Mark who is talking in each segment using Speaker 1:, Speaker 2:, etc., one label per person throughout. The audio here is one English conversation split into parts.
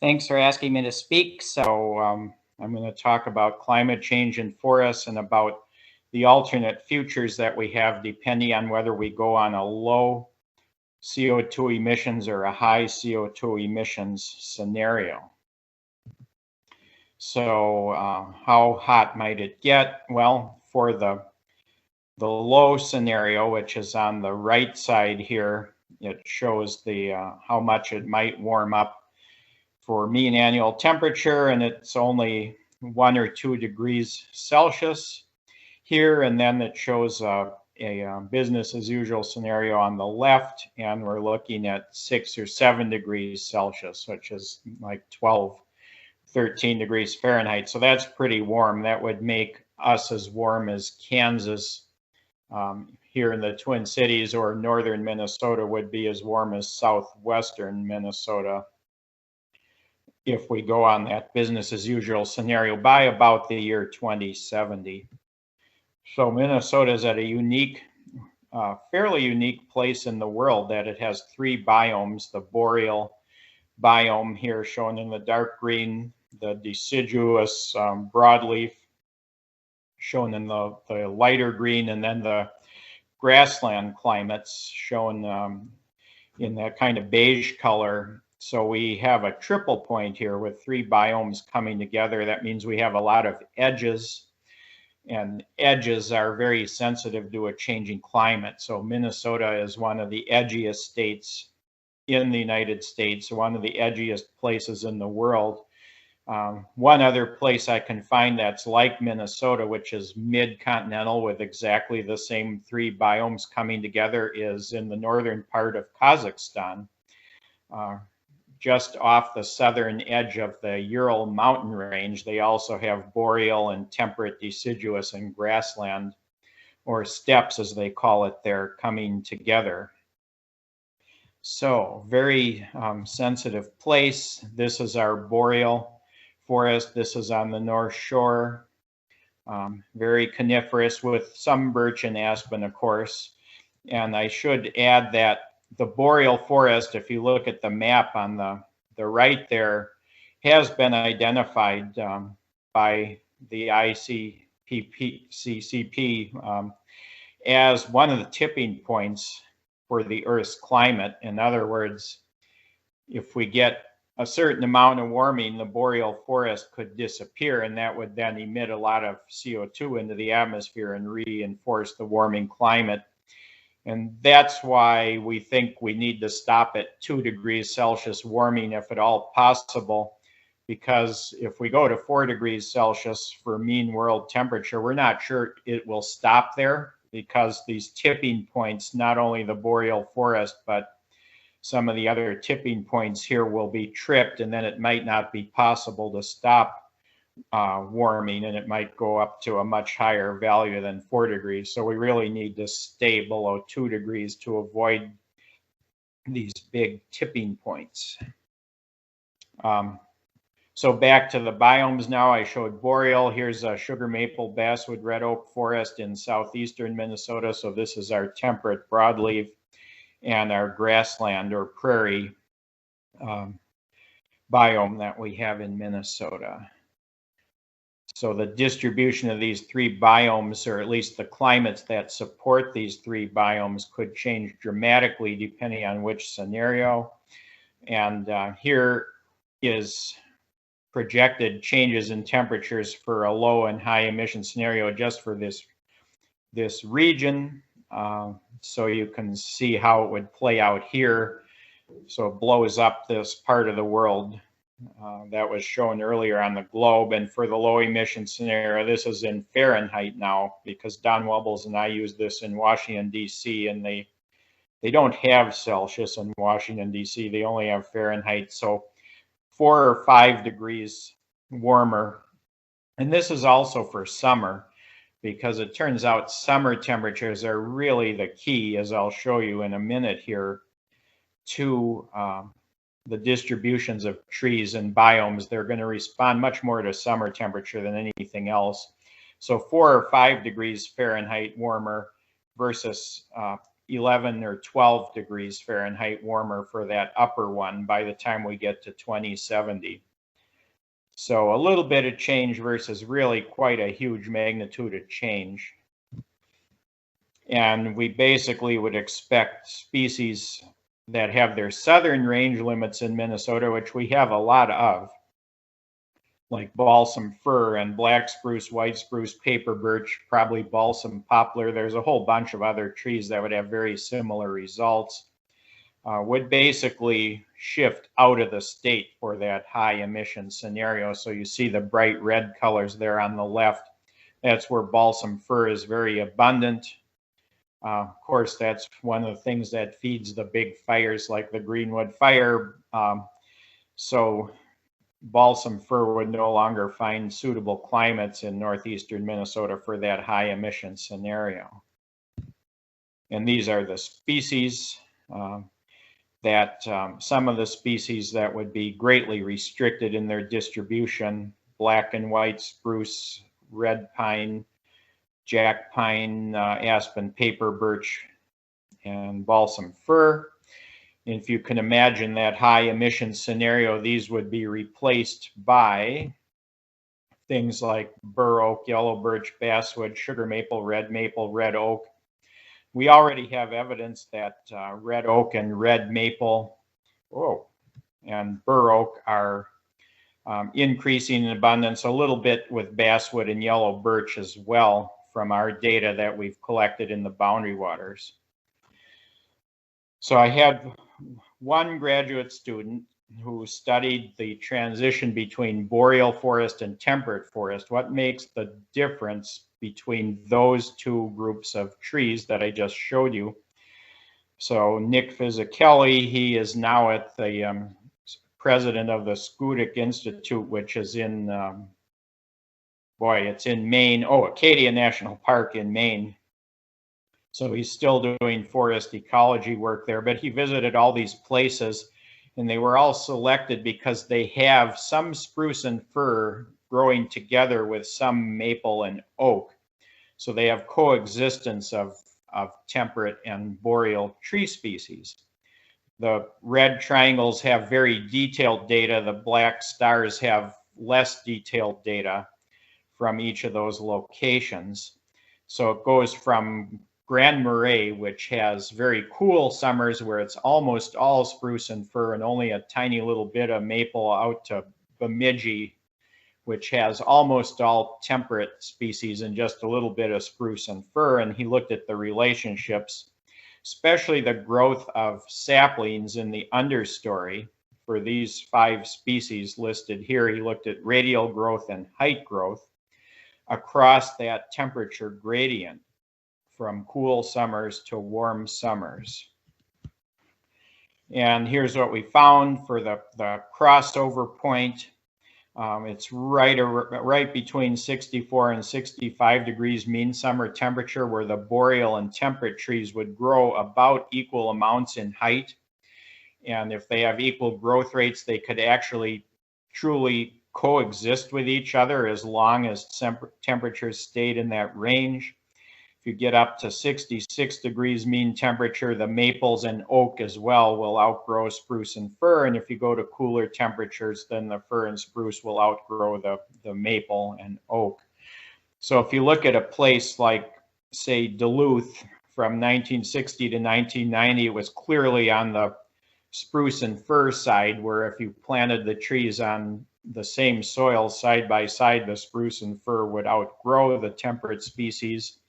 Speaker 1: Thanks for asking me to speak. I'm going to talk about climate change in forests and about the alternate futures that we have depending on whether we go on a low CO2 emissions or a high CO2 emissions scenario. How hot might it get? Well, for the low scenario, which is on the right side here, it shows the how much it might warm up for mean annual temperature, and it's only 1 or 2 degrees Celsius here. And then it shows a business as usual scenario on the left, and we're looking at 6 or 7 degrees Celsius, which is like 12, 13 degrees Fahrenheit. So that's pretty warm. That would make us as warm as Kansas here in the Twin Cities, or northern Minnesota would be as warm as southwestern Minnesota if we go on that business as usual scenario by about the year 2070. So Minnesota is at a unique, fairly unique place in the world that it has 3 biomes: the boreal biome here shown in the dark green, the deciduous broadleaf shown in the lighter green, and then the grassland climates shown in that kind of beige color. So we have a triple point here with 3 biomes coming together. That means we have a lot of edges, and edges are very sensitive to a changing climate. So Minnesota is one of the edgiest states in the United States, one of the edgiest places in the world. One other place I can find that's like Minnesota, which is mid-continental with exactly the same 3 biomes coming together, is in the northern part of Kazakhstan, just off the southern edge of the Ural mountain range. They also have boreal and temperate deciduous and grassland, or steppes as they call it there, coming together. So very sensitive place. This is our boreal forest. This is on the North Shore. Very coniferous with some birch and aspen, of course. And I should add that the boreal forest, if you look at the map on the right there, has been identified by the IPCC as one of the tipping points for the Earth's climate. In other words, if we get a certain amount of warming, the boreal forest could disappear, and that would then emit a lot of CO2 into the atmosphere and reinforce the warming climate. And that's why we think we need to stop at 2 degrees Celsius warming if at all possible, because if we go to 4 degrees Celsius for mean world temperature, we're not sure it will stop there, because these tipping points, not only the boreal forest, but some of the other tipping points here will be tripped, and then it might not be possible to stop warming, and it might go up to a much higher value than 4 degrees. So we really need to stay below 2 degrees to avoid these big tipping points. So back to the biomes now. I showed boreal. Here's a sugar maple basswood red oak forest in southeastern Minnesota. So this is our temperate broadleaf and our grassland or prairie biome that we have in Minnesota. So the distribution of these 3 biomes, or at least the climates that support these 3 biomes, could change dramatically depending on which scenario. And here is projected changes in temperatures for a low and high emission scenario just for this region. So you can see how it would play out here. So it blows up this part of the world that was shown earlier on the globe. And for the low emission scenario, this is in Fahrenheit now, because Don Webbles and I use this in Washington, D.C., and they don't have Celsius in Washington, D.C. They only have Fahrenheit. So 4 or 5 degrees warmer. And this is also for summer, because it turns out summer temperatures are really the key, as I'll show you in a minute here, to the distributions of trees and biomes. They're going to respond much more to summer temperature than anything else. So 4 or 5 degrees Fahrenheit warmer versus 11 or 12 degrees Fahrenheit warmer for that upper one by the time we get to 2070. So a little bit of change versus really quite a huge magnitude of change. And we basically would expect species that have their southern range limits in Minnesota, which we have a lot of, like balsam fir and black spruce, white spruce, paper birch, probably balsam poplar. There's a whole bunch of other trees that would have very similar results, would basically shift out of the state for that high emission scenario. So you see the bright red colors there on the left. That's where balsam fir is very abundant. Of course, that's one of the things that feeds the big fires like the Greenwood fire. So balsam fir would no longer find suitable climates in northeastern Minnesota for that high emission scenario. And these are the species that some of the species that would be greatly restricted in their distribution: black and white spruce, red pine, jack pine, aspen, paper birch, and balsam fir. And if you can imagine that high emission scenario, these would be replaced by things like bur oak, yellow birch, basswood, sugar maple, red oak. We already have evidence that red oak and red maple and bur oak are increasing in abundance a little bit with basswood and yellow birch as well from our data that we've collected in the boundary waters. So I had one graduate student who studied the transition between boreal forest and temperate forest. What makes the difference between those two groups of trees that I just showed you? So Nick Fisichella, he is now at the president of the Schoodic Institute, which is in, it's in Maine. Oh, Acadia National Park in Maine. So he's still doing forest ecology work there, but he visited all these places, and they were all selected because they have some spruce and fir growing together with some maple and oak. So they have coexistence of temperate and boreal tree species. The red triangles have very detailed data. The black stars have less detailed data from each of those locations. So it goes from Grand Marais, which has very cool summers where it's almost all spruce and fir and only a tiny little bit of maple, out to Bemidji, which has almost all temperate species and just a little bit of spruce and fir. And he looked at the relationships, especially the growth of saplings in the understory for these 5 species listed here. He looked at radial growth and height growth across that temperature gradient from cool summers to warm summers. And here's what we found for the crossover point. It's right between 64 and 65 degrees mean summer temperature, where the boreal and temperate trees would grow about equal amounts in height. And if they have equal growth rates, they could actually truly coexist with each other as long as temperatures stayed in that range. If you get up to 66 degrees mean temperature, the maples and oak as well will outgrow spruce and fir. And if you go to cooler temperatures, then the fir and spruce will outgrow the maple and oak. So if you look at a place like, say, Duluth from 1960 to 1990, it was clearly on the spruce and fir side, where if you planted the trees on the same soil side by side, the spruce and fir would outgrow the temperate species.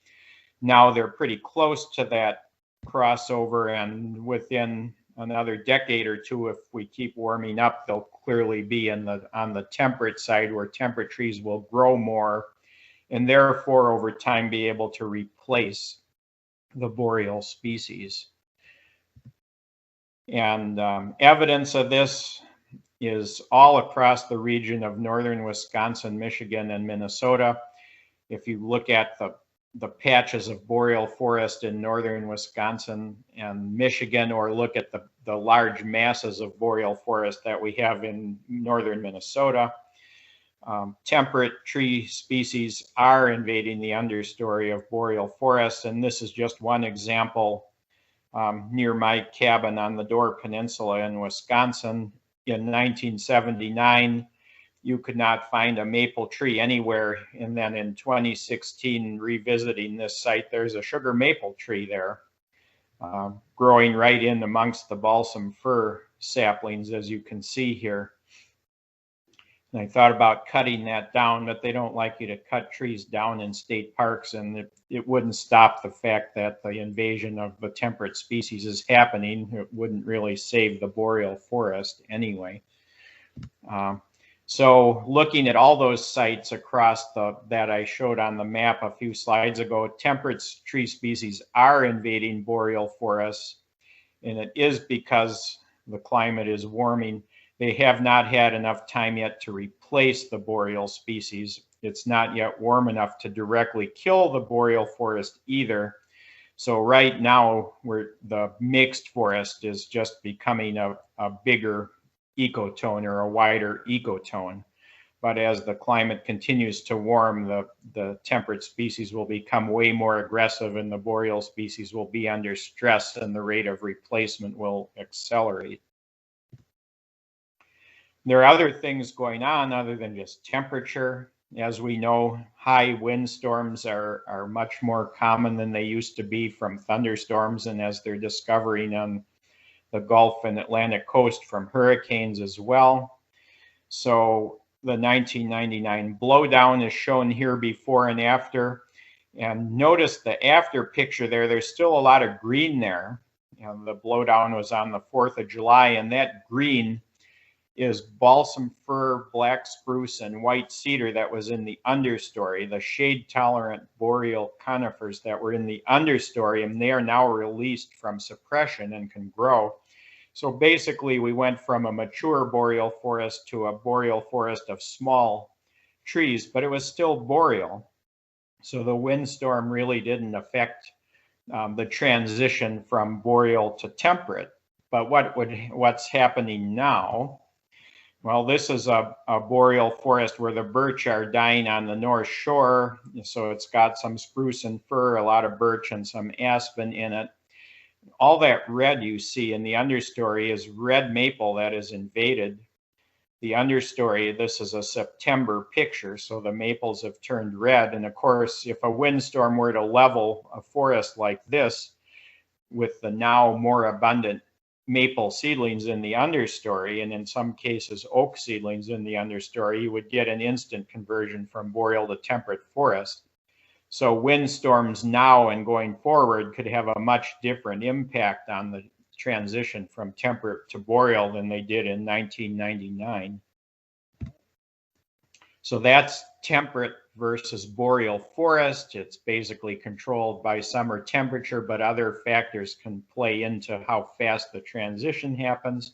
Speaker 1: Now they're pretty close to that crossover, and within another decade or two, if we keep warming up, they'll clearly be on the temperate side, where temperate trees will grow more and therefore over time be able to replace the boreal species. And evidence of this is all across the region of northern Wisconsin, Michigan, and Minnesota. If you look at the patches of boreal forest in northern Wisconsin and Michigan, or look at the large masses of boreal forest that we have in northern Minnesota, temperate tree species are invading the understory of boreal forests. And this is just one example near my cabin on the Door Peninsula in Wisconsin. In 1979, you could not find a maple tree anywhere. And then in 2016, revisiting this site, there's a sugar maple tree there, growing right in amongst the balsam fir saplings, as you can see here. And I thought about cutting that down, but they don't like you to cut trees down in state parks, and it wouldn't stop the fact that the invasion of the temperate species is happening. It wouldn't really save the boreal forest anyway. So looking at all those sites across that I showed on the map a few slides ago, temperate tree species are invading boreal forests, and it is because the climate is warming. They have not had enough time yet to replace the boreal species. It's not yet warm enough to directly kill the boreal forest either. So right now, the mixed forest is just becoming a bigger ecotone or a wider ecotone. But as the climate continues to warm, the temperate species will become way more aggressive, and the boreal species will be under stress, and the rate of replacement will accelerate. There are other things going on other than just temperature. As we know, high windstorms are much more common than they used to be from thunderstorms, and as they're discovering on the Gulf and Atlantic coast from hurricanes as well. So the 1999 blowdown is shown here before and after. And notice the after picture there, there's still a lot of green there. The blowdown was on the 4th of July, and that green is balsam fir, black spruce, and white cedar that was in the understory, the shade-tolerant boreal conifers that were in the understory, and they are now released from suppression and can grow. So basically, we went from a mature boreal forest to a boreal forest of small trees, but it was still boreal. So the windstorm really didn't affect the transition from boreal to temperate. But what's happening now? Well, this is a boreal forest where the birch are dying on the north shore. So it's got some spruce and fir, a lot of birch, and some aspen in it. All that red you see in the understory is red maple that is invaded. The understory, this is a September picture, so the maples have turned red. And of course, if a windstorm were to level a forest like this with the now more abundant maple seedlings in the understory, and in some cases oak seedlings in the understory, you would get an instant conversion from boreal to temperate forest. So windstorms now and going forward could have a much different impact on the transition from temperate to boreal than they did in 1999. So that's temperate versus boreal forest. It's basically controlled by summer temperature, but other factors can play into how fast the transition happens.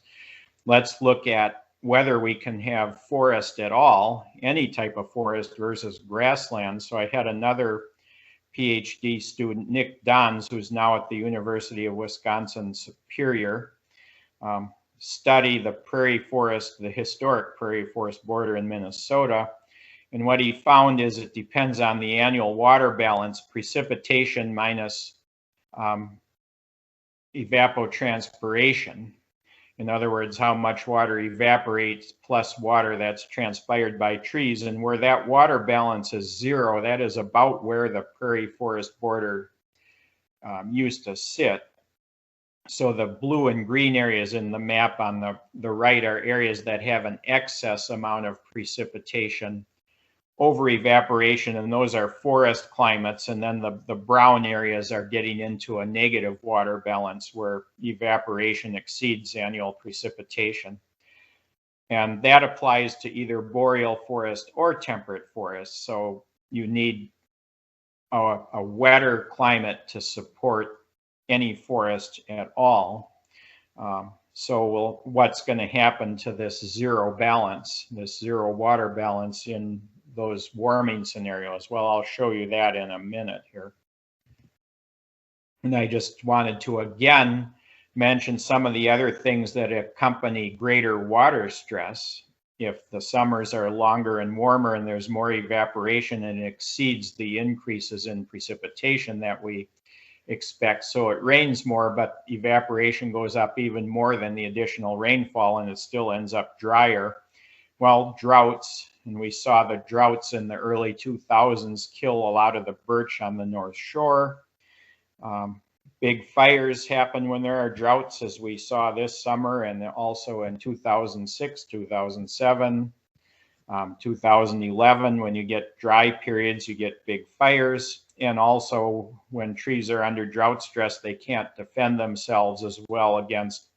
Speaker 1: Let's look at whether we can have forest at all, any type of forest versus grassland. So I had another PhD student, Nick Dons, who's now at the University of Wisconsin-Superior, study the prairie forest, the historic prairie forest border in Minnesota. And what he found is it depends on the annual water balance, precipitation minus evapotranspiration. In other words, how much water evaporates plus water that's transpired by trees. And where that water balance is zero, that is about where the prairie forest border used to sit. So the blue and green areas in the map on the right are areas that have an excess amount of precipitation over evaporation, and those are forest climates. And then the brown areas are getting into a negative water balance where evaporation exceeds annual precipitation. And that applies to either boreal forest or temperate forest. So you need a wetter climate to support any forest at all. So what's going to happen to this zero balance, this zero water balance in those warming scenarios? Well, I'll show you that in a minute here. And I just wanted to again mention some of the other things that accompany greater water stress. If the summers are longer and warmer and there's more evaporation and it exceeds the increases in precipitation that we expect. So it rains more, but evaporation goes up even more than the additional rainfall, and it still ends up drier. Well, droughts, and we saw the droughts in the early 2000s kill a lot of the birch on the North Shore. Big fires happen when there are droughts, as we saw this summer, and also in 2006, 2007, 2011. When you get dry periods, you get big fires. And also when trees are under drought stress, they can't defend themselves as well against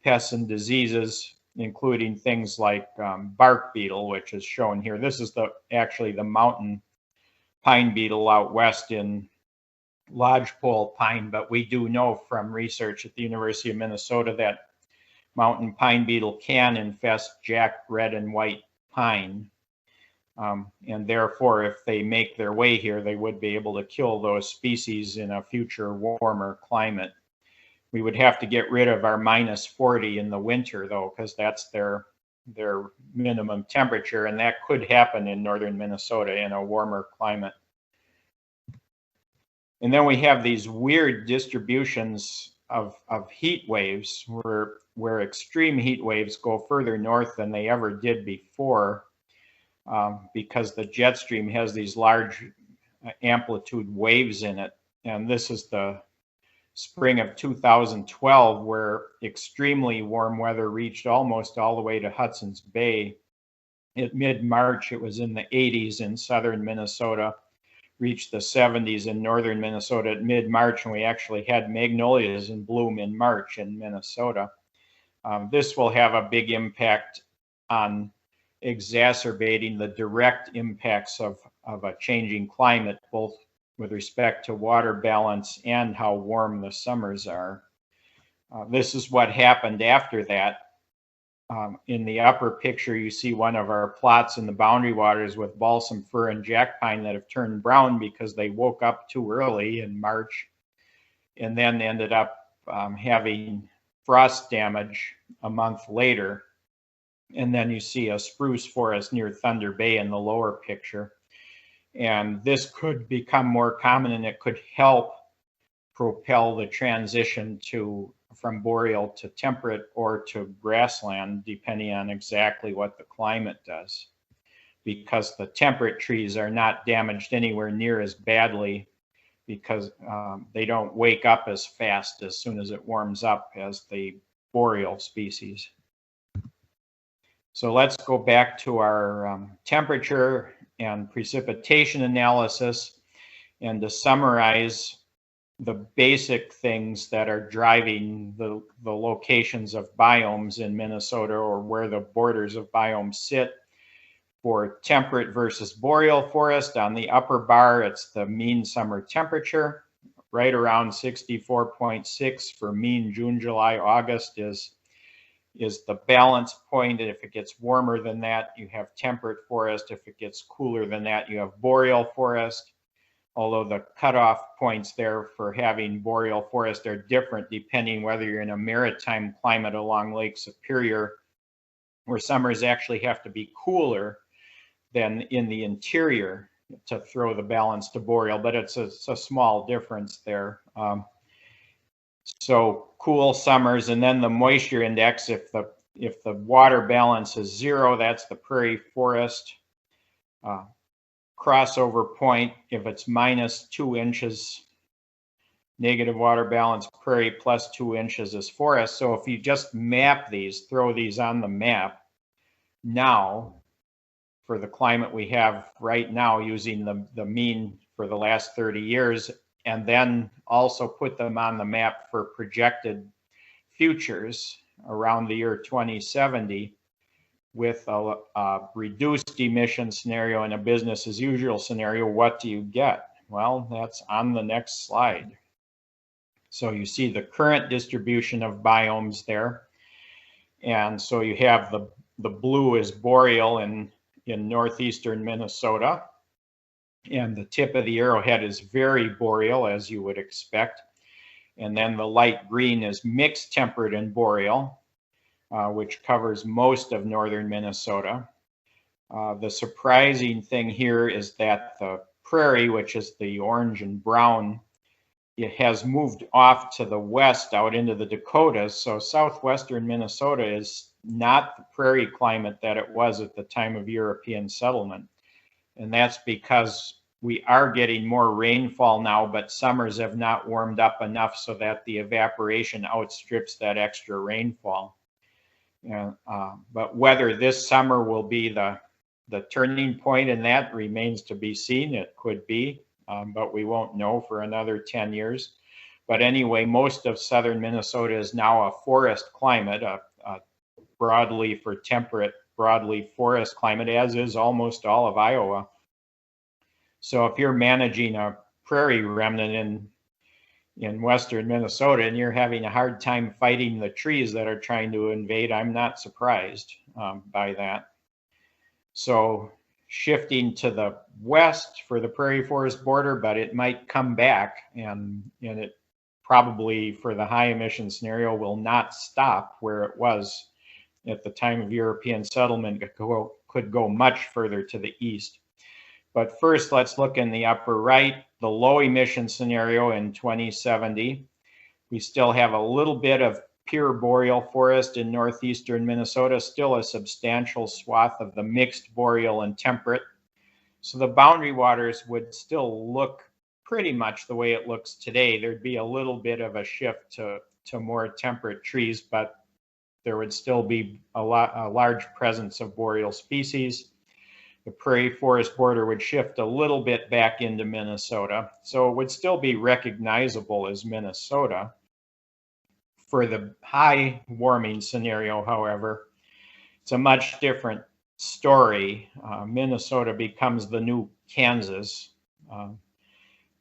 Speaker 1: pests and diseases, including things like bark beetle, which is shown here. This is actually the mountain pine beetle out west in lodgepole pine, but we do know from research at the University of Minnesota that mountain pine beetle can infest jack, red, and white pine. And therefore, if they make their way here, they would be able to kill those species in a future warmer climate. We would have to get rid of our -40 in the winter, though, because that's their minimum temperature, and that could happen in northern Minnesota in a warmer climate. And then we have these weird distributions of heat waves where extreme heat waves go further north than they ever did before, because the jet stream has these large amplitude waves in it. And this is the spring of 2012, where extremely warm weather reached almost all the way to Hudson's Bay. At mid-March, it was in the 80s in southern Minnesota, reached the 70s in northern Minnesota at mid-March, and we actually had magnolias in bloom in March in Minnesota. This will have a big impact on exacerbating the direct impacts of a changing climate, both with respect to water balance and how warm the summers are. This is what happened after that. In the upper picture, you see one of our plots in the boundary waters with balsam fir and jack pine that have turned brown because they woke up too early in March and then ended up having frost damage a month later. And then you see a spruce forest near Thunder Bay in the lower picture. And this could become more common, and it could help propel the transition from boreal to temperate or to grassland, depending on exactly what the climate does. Because the temperate trees are not damaged anywhere near as badly, because they don't wake up as fast as soon as it warms up as the boreal species. So let's go back to our temperature and precipitation analysis, and to summarize the basic things that are driving the locations of biomes in Minnesota, or where the borders of biomes sit. For temperate versus boreal forest, on the upper bar, it's the mean summer temperature. Right around 64.6 for mean June, July, August is the balance point. And if it gets warmer than that, you have temperate forest. If it gets cooler than that, you have boreal forest. Although the cutoff points there for having boreal forest are different depending whether you're in a maritime climate along Lake Superior, where summers actually have to be cooler than in the interior to throw the balance to boreal, but it's a small difference there. So cool summers, and then the moisture index, if the water balance is 0, that's the prairie forest. Crossover point, if it's -2 inches, negative water balance prairie, +2 inches is forest. So if you just map these, throw these on the map now for the climate we have right now, using the mean for the last 30 years, and then also put them on the map for projected futures around the year 2070, with a reduced emission scenario and a business as usual scenario, what do you get? Well, that's on the next slide. So you see the current distribution of biomes there. And so you have the blue is boreal in northeastern Minnesota. And the tip of the arrowhead is very boreal, as you would expect. And then the light green is mixed temperate and boreal, which covers most of northern Minnesota. The surprising thing here is that the prairie, which is the orange and brown, it has moved off to the west out into the Dakotas. So southwestern Minnesota is not the prairie climate that it was at the time of European settlement. And that's because we are getting more rainfall now, but summers have not warmed up enough so that the evaporation outstrips that extra rainfall. But whether this summer will be the turning point in that remains to be seen. It could be, but we won't know for another 10 years. But anyway, most of southern Minnesota is now a forest climate, a broadleaf or temperate broadleaf forest climate, as is almost all of Iowa. So if you're managing a prairie remnant in western Minnesota and you're having a hard time fighting the trees that are trying to invade, I'm not surprised by that. So shifting to the west for the prairie forest border, but it might come back, and it probably for the high emission scenario will not stop where it was at the time of European settlement. It could go much further to the east. But first, let's look in the upper right, the low emission scenario in 2070. We still have a little bit of pure boreal forest in northeastern Minnesota, still a substantial swath of the mixed boreal and temperate. So the boundary waters would still look pretty much the way it looks today. There'd be a little bit of a shift to more temperate trees, but there would still be a large presence of boreal species. The prairie forest border would shift a little bit back into Minnesota. So it would still be recognizable as Minnesota. For the high warming scenario, however, it's a much different story. Minnesota becomes the new Kansas,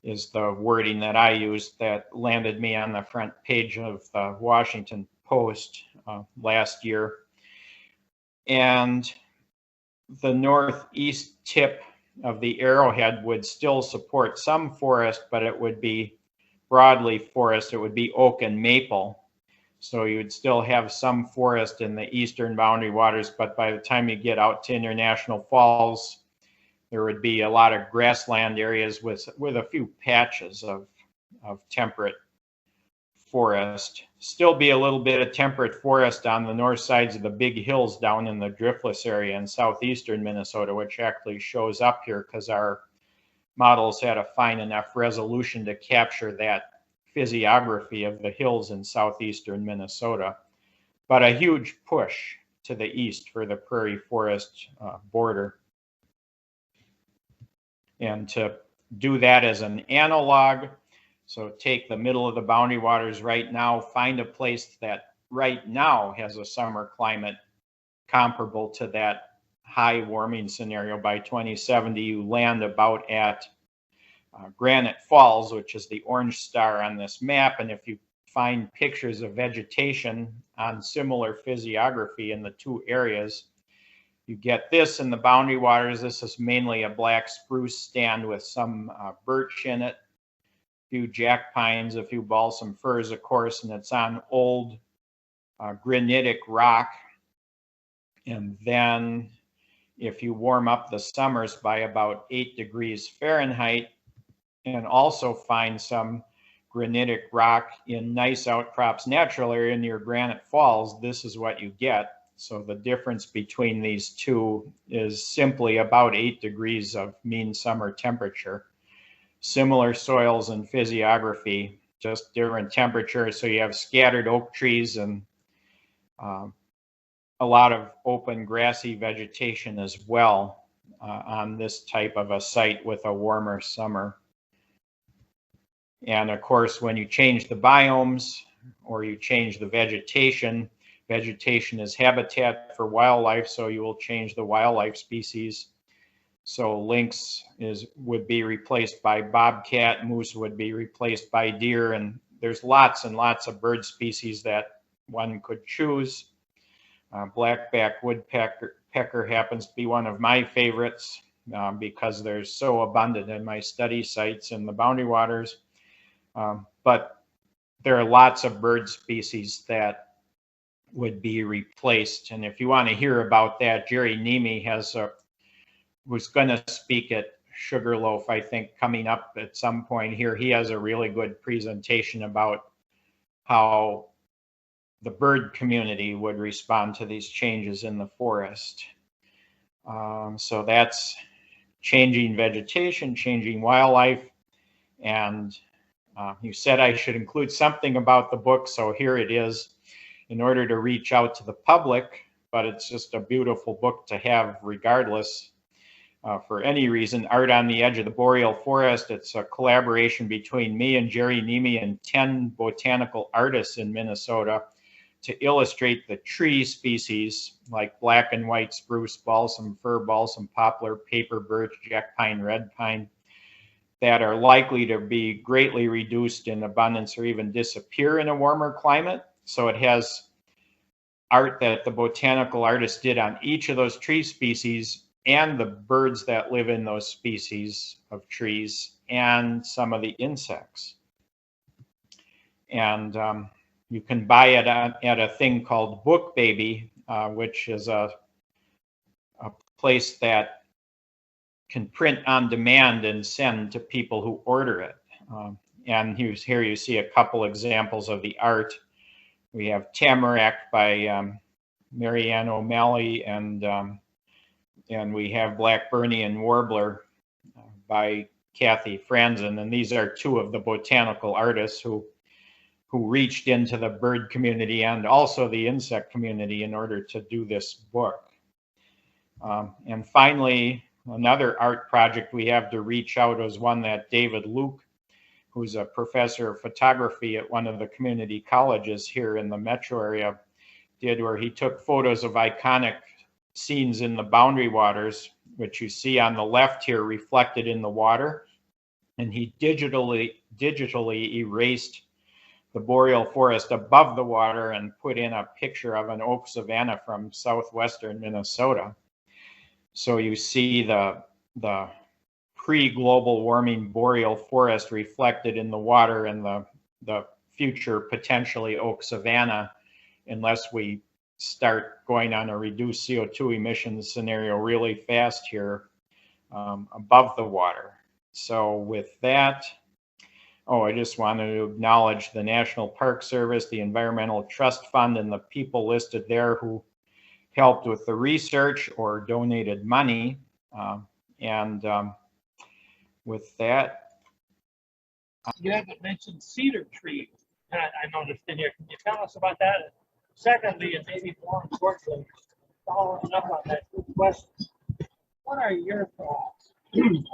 Speaker 1: is the wording that I used that landed me on the front page of the Washington Post last year. And the northeast tip of the arrowhead would still support some forest, but it would be broadleaf forest. It would be oak and maple. So you would still have some forest in the eastern boundary waters, but by the time you get out to International Falls, there would be a lot of grassland areas with a few patches of temperate forest. Still be a little bit of temperate forest on the north sides of the big hills down in the driftless area in southeastern Minnesota, which actually shows up here because our models had a fine enough resolution to capture that physiography of the hills in southeastern Minnesota. But a huge push to the east for the prairie forest border. And to do that as an analog, so take the middle of the boundary waters right now, find a place that right now has a summer climate comparable to that high warming scenario. By 2070, you land about at Granite Falls, which is the orange star on this map. And if you find pictures of vegetation on similar physiography in the two areas, you get this in the boundary waters. This is mainly a black spruce stand with some birch in it, a few jack pines, a few balsam firs, of course, and it's on old granitic rock. And then if you warm up the summers by about 8 degrees Fahrenheit, and also find some granitic rock in nice outcrops natural area near Granite Falls, this is what you get. So the difference between these two is simply about 8 degrees of mean summer temperature. Similar soils and physiography, just different temperatures. So you have scattered oak trees and a lot of open grassy vegetation as well on this type of a site with a warmer summer. And of course, when you change the biomes or you change the vegetation, vegetation is habitat for wildlife, so you will change the wildlife species. So lynx would be replaced by bobcat, moose would be replaced by deer, and there's lots and lots of bird species that one could choose. Blackback woodpecker happens to be one of my favorites because they're so abundant in my study sites in the boundary waters. But there are lots of bird species that would be replaced. And if you want to hear about that, Jerry Nemi was going to speak at Sugarloaf, I think, coming up at some point here. He has a really good presentation about how the bird community would respond to these changes in the forest. So that's changing vegetation, changing wildlife. And you said I should include something about the book, so here it is in order to reach out to the public, but it's just a beautiful book to have regardless. For any reason, Art on the Edge of the Boreal Forest. It's a collaboration between me and Jerry Nemi and 10 botanical artists in Minnesota to illustrate the tree species like black and white spruce, balsam fir, balsam poplar, paper birch, jack pine, red pine, that are likely to be greatly reduced in abundance or even disappear in a warmer climate. So it has art that the botanical artist did on each of those tree species and the birds that live in those species of trees and some of the insects. And you can buy it at a thing called Book Baby, which is a place that can print on demand and send to people who order it. And here you see a couple examples of the art. We have Tamarack by Marianne O'Malley, and we have Blackburnian Warbler by Kathy Franzen. And these are two of the botanical artists who reached into the bird community and also the insect community in order to do this book. And finally, another art project we have to reach out is one that David Luke, who's a professor of photography at one of the community colleges here in the metro area, did, where he took photos of iconic scenes in the boundary waters, which you see on the left here reflected in the water. And he digitally erased the boreal forest above the water and put in a picture of an oak savanna from southwestern Minnesota. So you see the pre-global warming boreal forest reflected in the water and the future potentially oak savanna, unless we start going on a reduced CO2 emissions scenario really fast here above the water. So with that, I just wanted to acknowledge the National Park Service, the Environmental Trust Fund, and the people listed there who helped with the research or donated money. With that,
Speaker 2: you haven't mentioned cedar trees. I noticed in here. Can you tell us about that? Secondly, and maybe more importantly, following up on that good question, what are your thoughts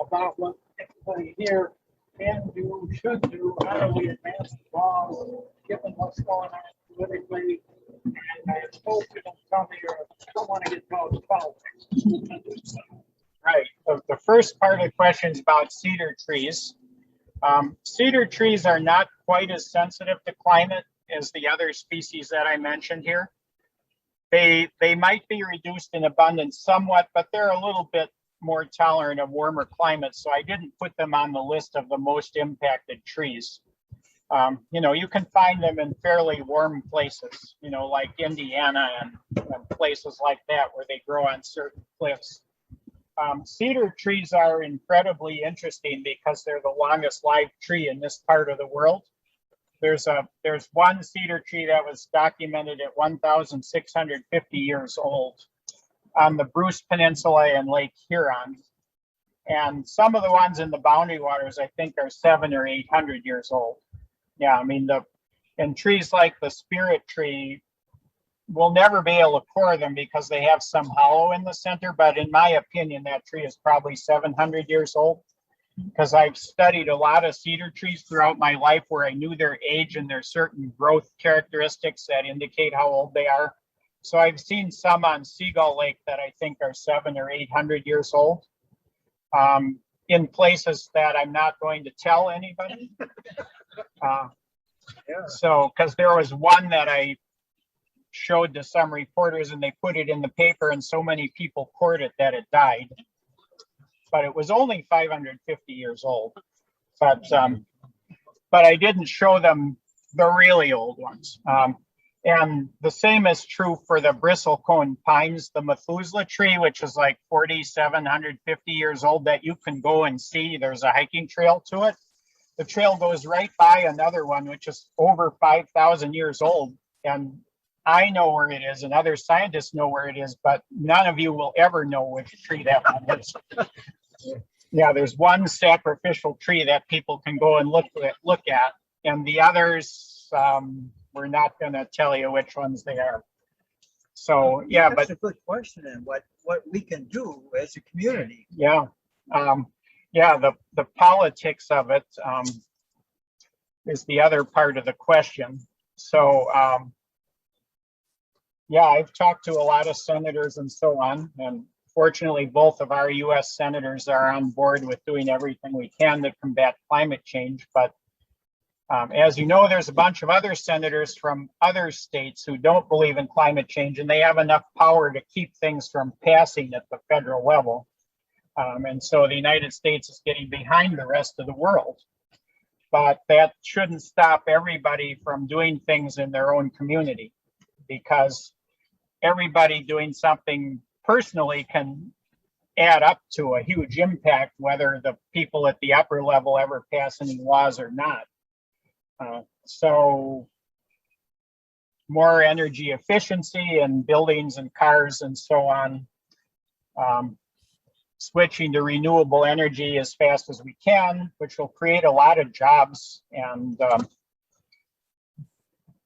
Speaker 2: about what everybody here can do, should do? How do we advance the laws, given what's going on politically? And I hope you don't tell me you don't want to get involved in politics.
Speaker 3: Right. The first part of the question is about cedar trees. Cedar trees are not quite as sensitive to climate as the other species that I mentioned here. They might be reduced in abundance somewhat, but they're a little bit more tolerant of warmer climates. So I didn't put them on the list of the most impacted trees. You can find them in fairly warm places, like Indiana and places like that where they grow on certain cliffs. Cedar trees are incredibly interesting because they're the longest lived tree in this part of the world. There's one cedar tree that was documented at 1,650 years old on the Bruce Peninsula and Lake Huron. And some of the ones in the boundary waters, I think, are 700 or 800 years old. Yeah, I mean, and trees like the spirit tree, we'll never be able to core them because they have some hollow in the center. But in my opinion, that tree is probably 700 years old, because I've studied a lot of cedar trees throughout my life where I knew their age and there's certain growth characteristics that indicate how old they are. So I've seen some on Seagull Lake that I think are 700 or 800 years old, in places that I'm not going to tell anybody. So, because there was one that I showed to some reporters and they put it in the paper and so many people cored it that it died. But it was only 550 years old. But I didn't show them the really old ones. And the same is true for the bristlecone pines, the Methuselah tree, which is like 4,750 years old, that you can go and see. There's a hiking trail to it. The trail goes right by another one, which is over 5,000 years old. And I know where it is, and other scientists know where it is, but none of you will ever know which tree that one is. Yeah, there's one sacrificial tree that people can go and look at, and the others, we're not going to tell you which ones they are. So yeah,
Speaker 4: That's
Speaker 3: but
Speaker 4: a good question, and what we can do as a community.
Speaker 3: yeah, yeah, the politics of it is the other part of the question. So yeah, I've talked to a lot of senators and so on, and fortunately, both of our U.S. senators are on board with doing everything we can to combat climate change. But as you know, there's a bunch of other senators from other states who don't believe in climate change, and they have enough power to keep things from passing at the federal level. And so the United States is getting behind the rest of the world. But that shouldn't stop everybody from doing things in their own community, because everybody doing something personally can add up to a huge impact, whether the people at the upper level ever pass any laws or not. So more energy efficiency in buildings and cars and so on. Switching to renewable energy as fast as we can, which will create a lot of jobs. And,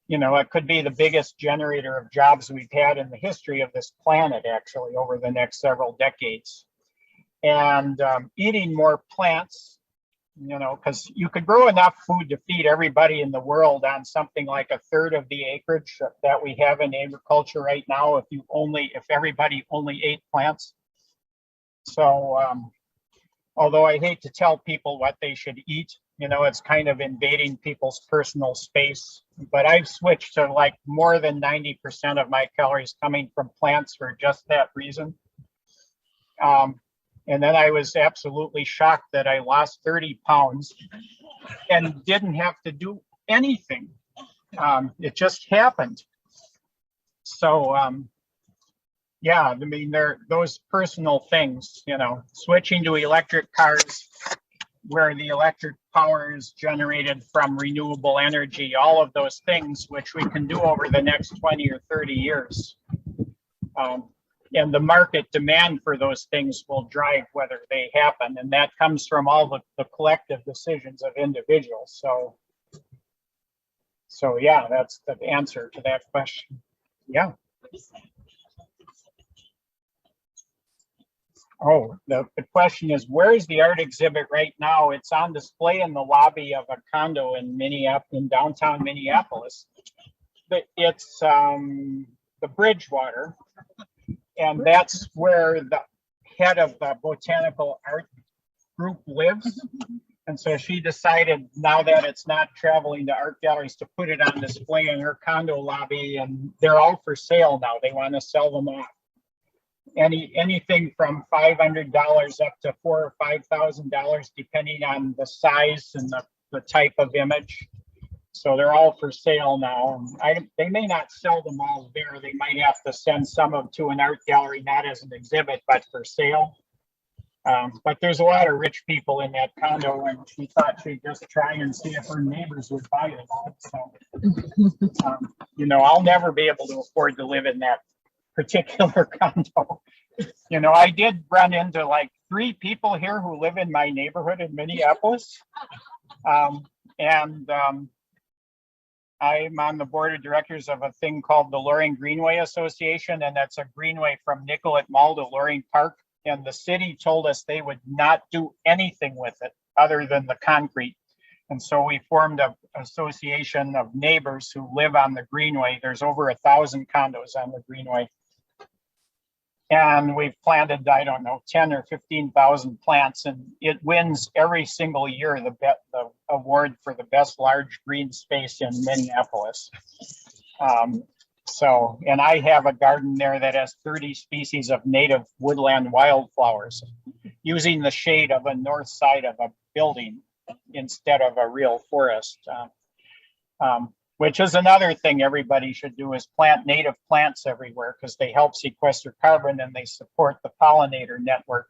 Speaker 3: you know, it could be the biggest generator of jobs we've had in the history of this planet, actually, over the next several decades. And eating more plants, you know, because you could grow enough food to feed everybody in the world on something like a third of the acreage that we have in agriculture right now, if everybody only ate plants. So although I hate to tell people what they should eat, you know, it's kind of invading people's personal space. But I've switched to like more than 90% of my calories coming from plants for just that reason. And then I was absolutely shocked that I lost 30 pounds and didn't have to do anything. It just happened. So yeah, I mean, those personal things, you know, switching to electric cars where the electric power is generated from renewable energy, all of those things, which we can do over the next 20 or 30 years. And the market demand for those things will drive whether they happen. And that comes from all the collective decisions of individuals. So yeah, that's the answer to that question. Yeah. Oh, the question is, where is the art exhibit right now? It's on display in the lobby of a condo in downtown Minneapolis. But it's the Bridgewater, and that's where the head of the botanical art group lives. And so she decided, now that it's not traveling to art galleries, to put it on display in her condo lobby, and they're all for sale now. They want to sell them off. Anything from $500 up to $4,000 or $5,000, depending on the size and the type of image. So they're all for sale now. They may not sell them all there. They might have to send some of them to an art gallery, not as an exhibit, but for sale. But there's a lot of rich people in that condo, and she thought she'd just try and see if her neighbors would buy it. So, you know, I'll never be able to afford to live in that particular condo. You know, I did run into like 3 people here who live in my neighborhood in Minneapolis. I'm on the board of directors of a thing called the Loring Greenway Association, and that's a greenway from Nicollet Mall to Loring Park. And the city told us they would not do anything with it other than the concrete. And so we formed an association of neighbors who live on the greenway. There's over 1,000 condos on the greenway. And we've planted, I don't know, 10 or 15,000 plants, and it wins every single year the award for the best large green space in Minneapolis. And I have a garden there that has 30 species of native woodland wildflowers, using the shade of a north side of a building instead of a real forest. which is another thing everybody should do, is plant native plants everywhere because they help sequester carbon and they support the pollinator network.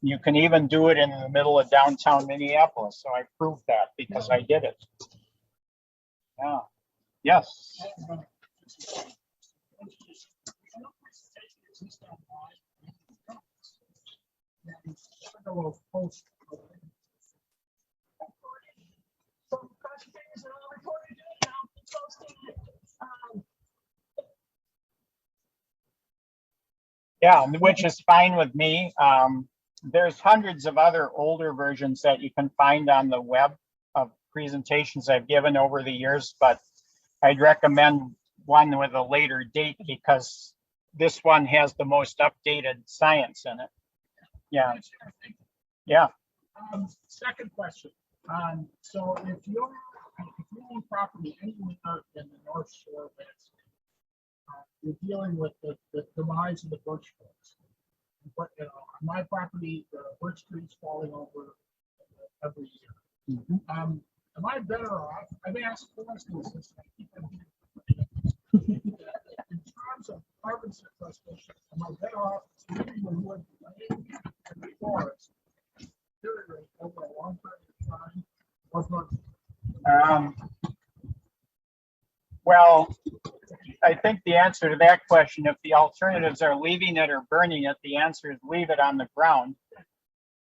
Speaker 3: You can even do it in the middle of downtown Minneapolis. So I proved that because I did it. Yeah. Yes. Yeah, which is fine with me. There's hundreds of other older versions that you can find on the web of presentations I've given over the years, but I'd recommend one with a later date because this one has the most updated science in it. Yeah. Yeah.
Speaker 5: Second question. So if you own property anywhere in the North Shore landscape, you're dealing with the demise of the birch forest. But on my property, the birch trees falling over every year. Am I better off? I've asked foresters this. I keep on hearing in terms of carbon sequestration, am I better off leaving the wood laying in the forest deteriorate over a long period of time, or burn?
Speaker 3: Well, I think the answer to that question, if the alternatives are leaving it or burning it, the answer is leave it on the ground.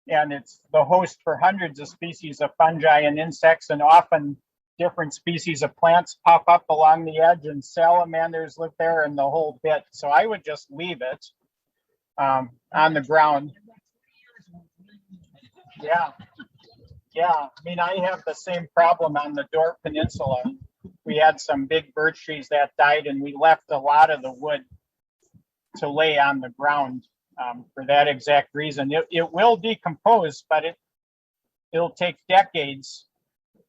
Speaker 3: And it's the host for hundreds of species of fungi and insects, and often different species of plants pop up along the edge, and salamanders live there and the whole bit. So I would just leave it on the ground. Yeah. Yeah. I mean, I have the same problem on the Dorp Peninsula. We had some big birch trees that died, and we left a lot of the wood to lay on the ground for that exact reason. It will decompose, but it'll take decades,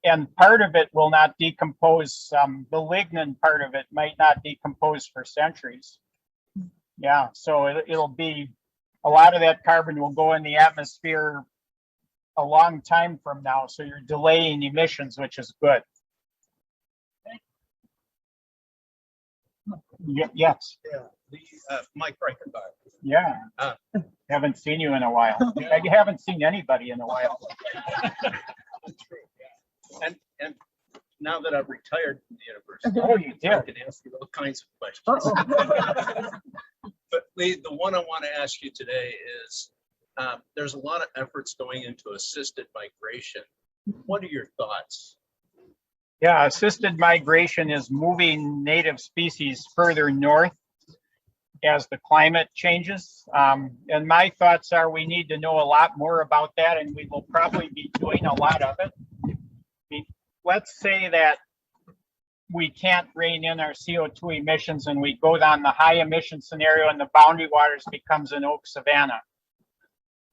Speaker 3: and part of it will not decompose. The lignin part of it might not decompose for centuries. Yeah, so it'll be, a lot of that carbon will go in the atmosphere a long time from now. So you're delaying emissions, which is good. Yes.
Speaker 6: Yeah, Mike Reichenbach.
Speaker 3: Yeah. Haven't seen you in a while. I haven't seen anybody in a while.
Speaker 6: And now that I've retired from the university,
Speaker 3: Oh, you did.
Speaker 6: I can ask you all kinds of questions. But Lee, the one I want to ask you today is, there's a lot of efforts going into assisted migration. What are your thoughts?
Speaker 3: Yeah, assisted migration is moving native species further north as the climate changes. And my thoughts are we need to know a lot more about that, and we will probably be doing a lot of it. I mean, let's say that we can't rein in our CO2 emissions and we go down the high emission scenario and the boundary waters becomes an oak savanna.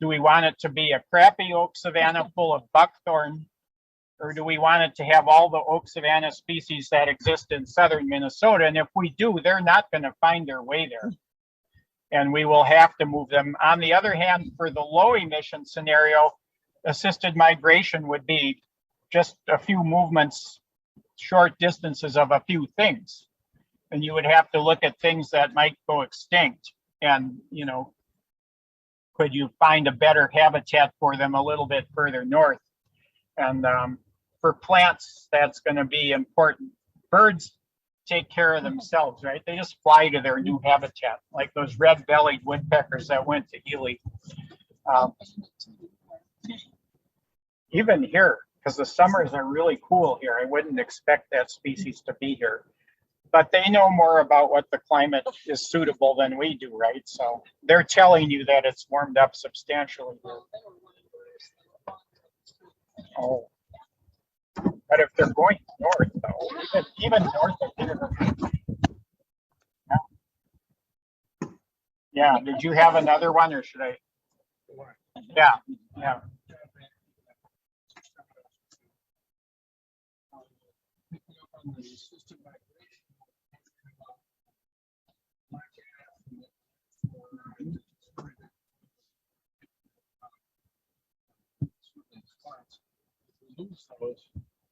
Speaker 3: Do we want it to be a crappy oak savanna full of buckthorn, or do we want it to have all the oak savanna species that exist in southern Minnesota? And if we do, they're not going to find their way there, and we will have to move them. On the other hand, for the low emission scenario, assisted migration would be just a few movements, short distances of a few things. And you would have to look at things that might go extinct, and, you know, could you find a better habitat for them a little bit further north? And for plants, that's going to be important. Birds take care of themselves, right? They just fly to their new habitat, like those red-bellied woodpeckers that went to Ely. Even here, because the summers are really cool here, I wouldn't expect that species to be here. But they know more about what the climate is suitable than we do, right? So they're telling you that it's warmed up substantially. Oh, but if they're going north, though, even north of here. Yeah. Did you have another one, or should I? Yeah. Yeah.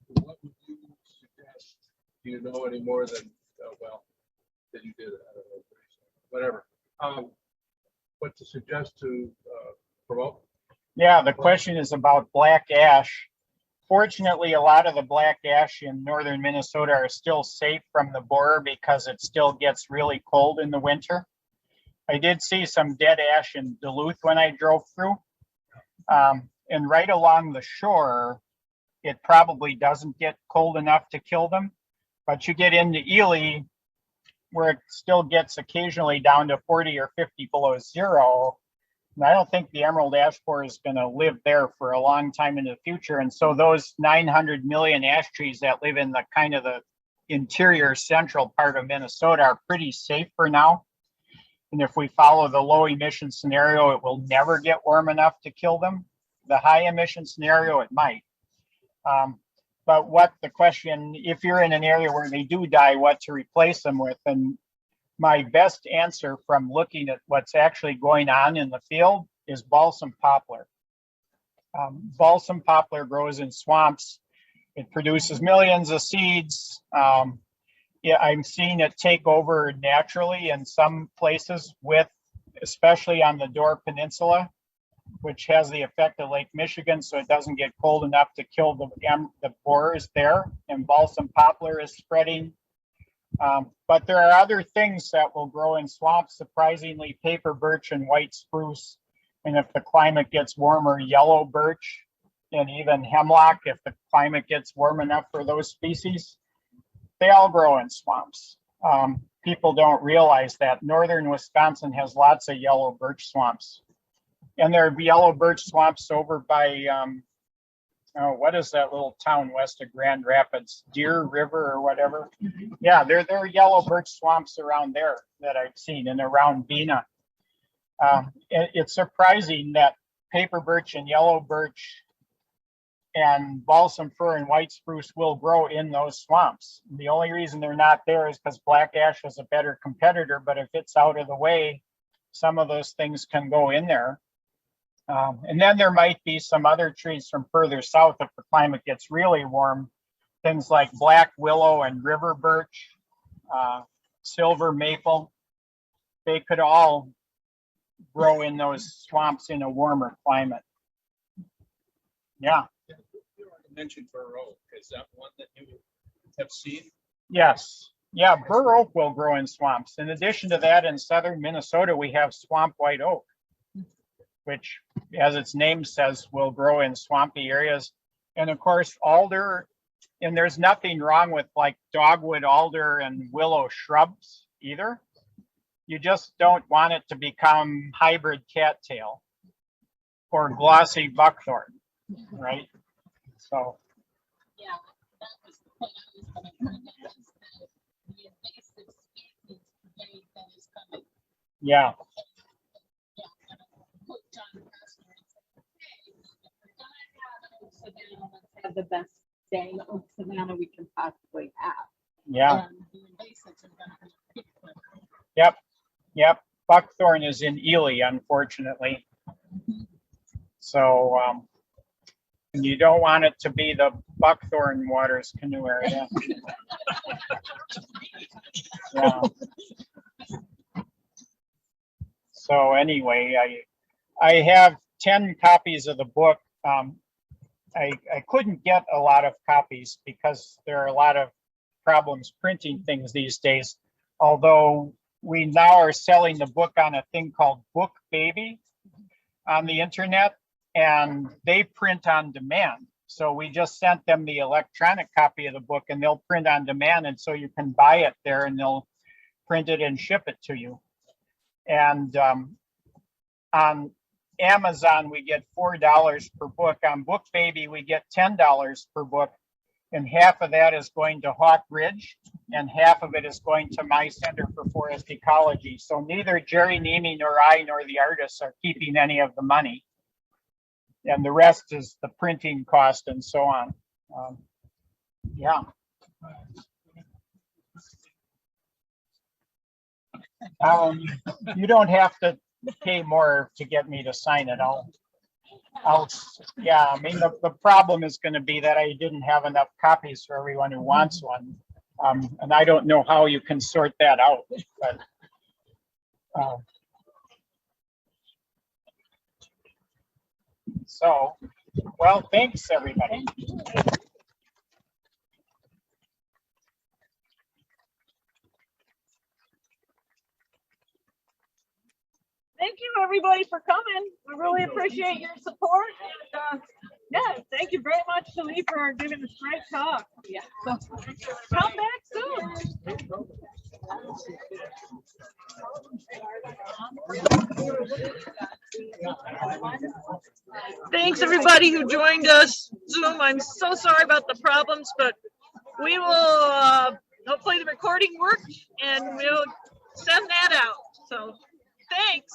Speaker 5: What would you suggest
Speaker 7: Do you know any more than, well, did you do that? I don't know. Whatever. What to suggest to promote?
Speaker 3: Yeah, the question is about black ash. Fortunately, a lot of the black ash in northern Minnesota are still safe from the borer because it still gets really cold in the winter. I did see some dead ash in Duluth when I drove through. And right along the shore, it probably doesn't get cold enough to kill them. But you get into Ely, where it still gets occasionally down to 40 or 50 below zero. And I don't think the emerald ash borer is going to live there for a long time in the future. And so those 900 million ash trees that live in the kind of the interior central part of Minnesota are pretty safe for now. And if we follow the low emission scenario, it will never get warm enough to kill them. The high emission scenario, it might. But what the question, if you're in an area where they do die, what to replace them with? And my best answer from looking at what's actually going on in the field is balsam poplar. Balsam poplar grows in swamps. It produces millions of seeds. Yeah, I'm seeing it take over naturally in some places with, especially on the Door Peninsula, which has the effect of Lake Michigan, so it doesn't get cold enough to kill the borers there. And balsam poplar is spreading. But there are other things that will grow in swamps, surprisingly, paper birch and white spruce. And if the climate gets warmer, yellow birch and even hemlock, if the climate gets warm enough for those species, they all grow in swamps. People don't realize that northern Wisconsin has lots of yellow birch swamps. And there are yellow birch swamps over by, what is that little town west of Grand Rapids? Deer River or whatever. Yeah, there are yellow birch swamps around there that I've seen and around Bena. It's surprising that paper birch and yellow birch and balsam fir and white spruce will grow in those swamps. The only reason they're not there is because black ash is a better competitor, but if it's out of the way, some of those things can go in there. And then there might be some other trees from further south if the climate gets really warm, things like black willow and river birch, silver maple. They could all grow in those swamps in a warmer climate. Yeah.
Speaker 6: You already mentioned bur oak. Is that one that you have seen?
Speaker 3: Yes. Yeah, bur oak will grow in swamps. In addition to that, in southern Minnesota, we have swamp white oak, which, as its name says, will grow in swampy areas. And of course, alder, and there's nothing wrong with like dogwood, alder, and willow shrubs either. You just don't want it to become hybrid cattail or glossy buckthorn, right? So.
Speaker 8: Yeah, that was the point I was going to bring up, is that the invasive species today that is coming.
Speaker 3: Yeah.
Speaker 8: Have the best day of savanna we can possibly have.
Speaker 3: Yeah.
Speaker 8: And the invasives are going to be
Speaker 3: Yep. Yep. Buckthorn is in Ely, unfortunately. So and you don't want it to be the Buckthorn Waters canoe area. Yeah. So anyway, I have 10 copies of the book. I couldn't get a lot of copies because there are a lot of problems printing things these days. Although we now are selling the book on a thing called Book Baby on the internet, and they print on demand. So we just sent them the electronic copy of the book and they'll print on demand. And so you can buy it there and they'll print it and ship it to you. And on Amazon, we get $4 per book. On Book Baby, we get $10 per book. And half of that is going to Hawk Ridge and half of it is going to my Center for Forest Ecology. So neither Jerry Nemi nor I nor the artists are keeping any of the money. And the rest is the printing cost and so on. Yeah. You don't have to pay more to get me to sign it. Yeah, I mean, the problem is going to be that I didn't have enough copies for everyone who wants one. And I don't know how you can sort that out, but so, well, thanks, everybody.
Speaker 9: Thank you, everybody, for coming. We really appreciate your support. And, yeah, thank you very much to Lee for giving this great talk. Yeah. So, come back soon. Thanks, everybody who joined us Zoom. I'm so sorry about the problems, but we will, hopefully the recording worked and we'll send that out. So thanks.